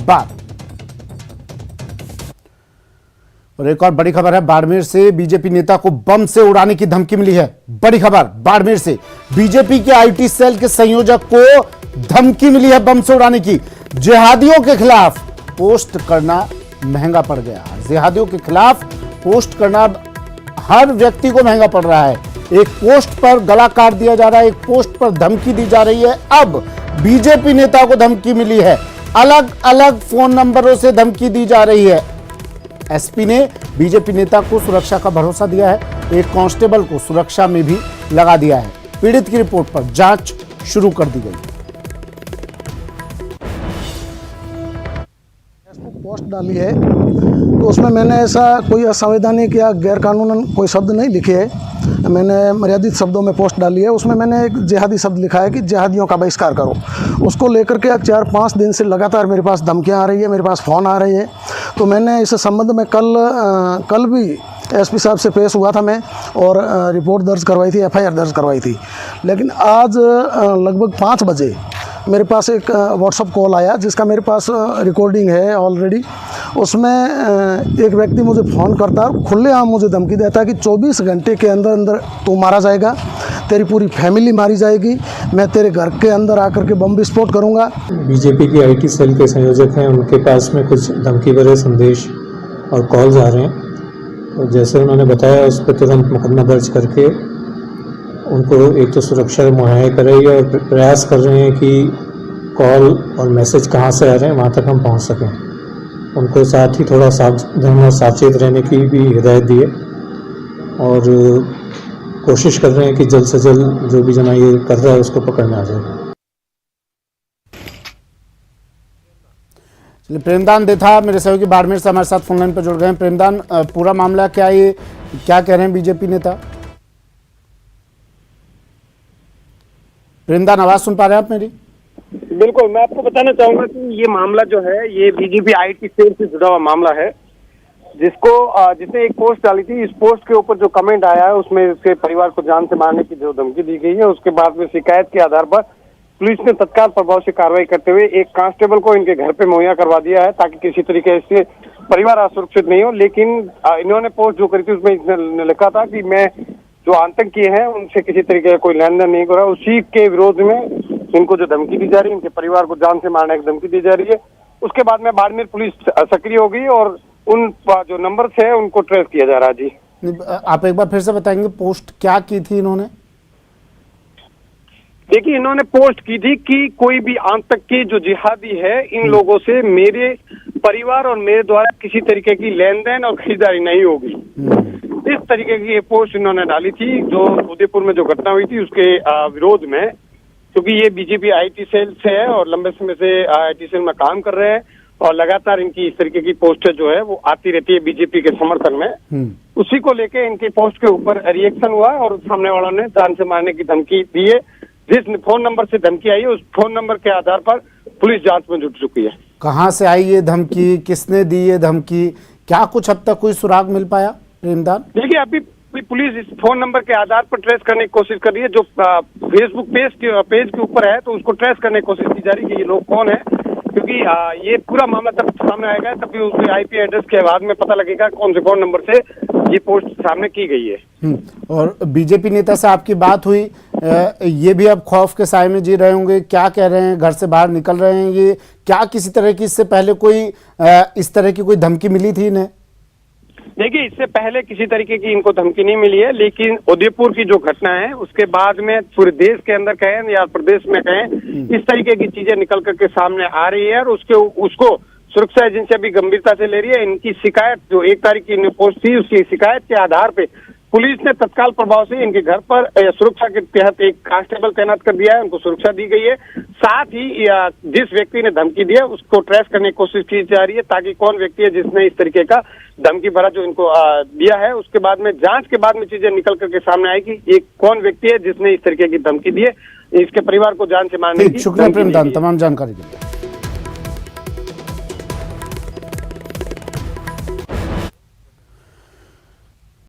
बार। और एक और बड़ी खबर है, बाड़मेर से बीजेपी नेता को बम से उड़ाने की धमकी मिली है। बड़ी खबर, बाड़मेर से बीजेपी के आईटी सेल के संयोजक को धमकी मिली है बम से उड़ाने की। जिहादियों के खिलाफ पोस्ट करना महंगा पड़ गया। जिहादियों के खिलाफ पोस्ट करना हर व्यक्ति को महंगा पड़ रहा है। एक पोस्ट पर गला काट दिया जा रहा है, एक पोस्ट पर धमकी दी जा रही है। अब बीजेपी नेता को धमकी मिली है, अलग अलग फोन नंबरों से धमकी दी जा रही है। एसपी ने बीजेपी नेता को सुरक्षा का भरोसा दिया है, एक कांस्टेबल को सुरक्षा में भी लगा दिया है। पीड़ित की रिपोर्ट पर जांच शुरू कर दी गई। पोस्ट डाली है तो उसमें मैंने ऐसा कोई असंवैधानिक या गैरकानूनन कोई शब्द नहीं लिखे है। मैंने मर्यादित शब्दों में पोस्ट डाली है। उसमें मैंने एक जिहादी शब्द लिखा है कि जिहादियों का बहिष्कार करो। उसको लेकर के 4-5 दिन से लगातार मेरे पास धमकियां आ रही है, मेरे पास फ़ोन आ रही है। तो मैंने इस संबंध में कल भी एसपी साहब से पेश हुआ था मैं, और रिपोर्ट दर्ज करवाई थी, एफआईआर दर्ज करवाई थी। लेकिन आज लगभग 5 बजे मेरे पास एक व्हाट्सअप कॉल आया जिसका मेरे पास रिकॉर्डिंग है ऑलरेडी। उसमें एक व्यक्ति मुझे फ़ोन करता है, खुलेआम मुझे धमकी देता है कि 24 घंटे के अंदर अंदर तू मारा जाएगा, तेरी पूरी फैमिली मारी जाएगी, मैं तेरे घर के अंदर आकर के बम विस्फोट करूँगा। बीजेपी की आईटी सेल के संयोजक हैं, उनके पास में कुछ धमकी भरे संदेश और कॉल्स आ रहे हैं। और जैसे उन्होंने बताया उस पर तुरंत मुकदमा दर्ज करके उनको एक तो सुरक्षा मुहैया करेगी और प्रयास कर रहे हैं कि कॉल और मैसेज कहाँ से आ रहे हैं वहाँ तक हम पहुँच सकें। उनको साथ ही थोड़ा सावधान और सावचेत रहने की भी हिदायत दी है और कोशिश कर रहे हैं कि जल्द से जल्द जो भी जना ये कर रहा है उसको पकड़ने आ जाए। चलिए, प्रेमदान देथा मेरे सहयोगी बाड़मेर से हमारे साथ फोनलाइन पर जुड़ गए हैं। प्रेमदान, पूरा मामला क्या, ये क्या कह रहे हैं बीजेपी नेता? प्रेमदान, आवाज सुन पा रहे हैं आप मेरी? बिल्कुल, मैं आपको बताना चाहूंगा कि ये मामला जो है ये बीजेपी आईटी सेल से जुड़ा हुआ मामला है, जिसने एक पोस्ट डाली थी। इस पोस्ट के ऊपर जो कमेंट आया है उसमें उसके परिवार को जान से मारने की जो धमकी दी गई है, उसके बाद में शिकायत के आधार पर पुलिस ने तत्काल प्रभाव से कार्रवाई करते हुए एक कांस्टेबल को इनके घर पे मुहैया करवा दिया है ताकि किसी तरीके से परिवार असुरक्षित नहीं हो। लेकिन इन्होंने पोस्ट जो करी थी उसमें इसने लिखा था कि मैं जो आतंकी हैं उनसे किसी तरीके का कोई लेन देन नहीं कर रहा। उसी के विरोध में इनको जो धमकी दी जा रही है, इनके परिवार को जान से मारने की धमकी दी जा रही है। उसके बाद में बाड़मेर पुलिस सक्रिय हो गई और उन जो नंबर है उनको ट्रेस किया जा रहा है। जी, आप एक बार फिर से बताएंगे पोस्ट क्या की थी इन्होंने? देखिए, इन्होंने पोस्ट की थी कि कोई भी आतंकी जो जिहादी है इन लोगों से मेरे परिवार और मेरे द्वारा किसी तरीके की लेन देन और खरीदारी नहीं होगी। इस तरीके की ये पोस्ट इन्होंने डाली थी जो उदयपुर में जो घटना हुई थी उसके विरोध में, क्योंकि ये बीजेपी आईटी सेल से है और लंबे समय से आईटी सेल में काम कर रहे हैं और लगातार इनकी इस तरीके की पोस्टें जो है वो आती रहती है बीजेपी के समर्थन में। उसी को लेके इनकी पोस्ट के ऊपर रिएक्शन हुआ और सामने वालों ने जान से मारने की धमकी दी है। जिस फोन नंबर से धमकी आई है उस फोन नंबर के आधार पर पुलिस जांच में जुट चुकी है। कहाँ से आई ये धमकी, किसने दी ये धमकी, क्या कुछ अब तक कोई सुराग मिल पाया प्रेमदान? देखिए, अभी पुलिस इस फोन नंबर के आधार पर ट्रेस करने की कोशिश कर रही है। जो फेसबुक पेज के ऊपर है तो उसको ट्रेस करने की कोशिश की जा रही है कि ये लोग कौन है, क्योंकि ये पूरा मामला तब सामने आएगा तभी उसके आईपी एड्रेस के बाद में पता लगेगा कौन से फोन नंबर से ये पोस्ट सामने की गई है। और बीजेपी नेता से आपकी बात हुई, ये भी अब खौफ के साए में जी रहे होंगे, क्या कह रहे हैं? घर से बाहर निकल रहे हैं ये? क्या किसी तरह की इससे पहले कोई इस तरह की कोई धमकी मिली थी इन्हें? देखिए, इससे पहले किसी तरीके की इनको धमकी नहीं मिली है, लेकिन उदयपुर की जो घटना है उसके बाद में पूरे देश के अंदर कहें या प्रदेश में कहें, इस तरीके की चीजें निकल करके सामने आ रही है और उसको सुरक्षा एजेंसी अभी गंभीरता से ले रही है। इनकी शिकायत जो 1 तारीख की पोस्ट थी उसकी शिकायत के आधार पे पुलिस ने तत्काल प्रभाव से इनके घर पर सुरक्षा के तहत एक कांस्टेबल तैनात कर दिया है, उनको सुरक्षा दी गई है। साथ ही जिस व्यक्ति ने धमकी दी है उसको ट्रेस करने की कोशिश की जा रही है ताकि कौन व्यक्ति है जिसने इस तरीके का धमकी भरा जो इनको दिया है। उसके बाद में जांच के बाद में चीजें निकल करके सामने आएगी ये कौन व्यक्ति है जिसने इस तरीके की धमकी दी है। इसके परिवार को जान से मारने की। शुक्रिया प्रेमदान तमाम जानकारी के लिए।